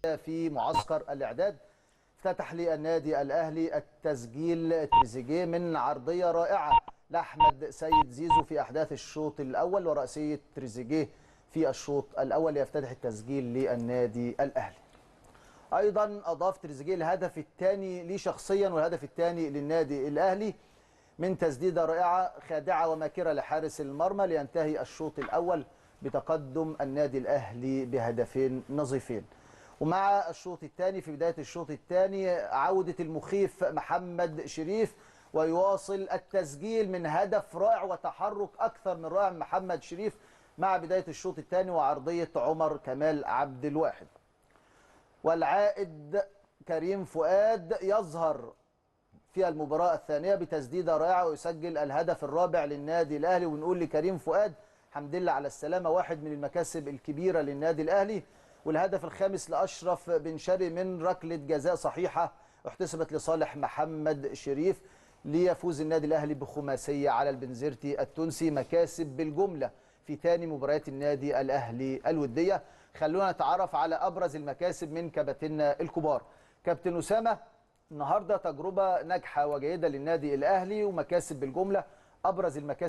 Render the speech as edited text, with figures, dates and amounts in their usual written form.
في معسكر الإعداد. افتتح لي النادي الأهلي التسجيل تريزيجيه من عرضية رائعة لأحمد سيد زيزو في أحداث الشوط الأول، ورأسية تريزيجيه في الشوط الأول ليفتتح التسجيل للنادي الأهلي. أيضا أضاف تريزيجيه الهدف الثاني لي شخصيا والهدف الثاني للنادي الأهلي من تسديدة رائعة خادعة وماكرة لحارس المرمى لينتهي الشوط الأول بتقدم النادي الأهلي بهدفين نظيفين. ومع الشوط الثاني في بداية الشوط الثاني عودة المخيف محمد شريف ويواصل التسجيل من هدف رائع وتحرك أكثر من رائع من محمد شريف مع بداية الشوط الثاني وعرضية عمر كمال عبد الواحد. والعائد كريم فؤاد يظهر في المباراة الثانية بتسديدة رائعة ويسجل الهدف الرابع للنادي الأهلي. ونقول لكريم فؤاد الحمد لله على السلامة، واحد من المكاسب الكبيرة للنادي الأهلي. والهدف الخامس لأشرف بن شرقي من ركلة جزاء صحيحة احتسبت لصالح محمد شريف ليفوز النادي الأهلي بخماسية على البنزرتي التونسي. مكاسب بالجملة في ثاني مباريات النادي الأهلي الودية. خلونا نتعرف على أبرز المكاسب من كباتننا الكبار. كابتن أسامة، النهارده تجربة ناجحة وجيدة للنادي الأهلي ومكاسب بالجملة، أبرز المكاسب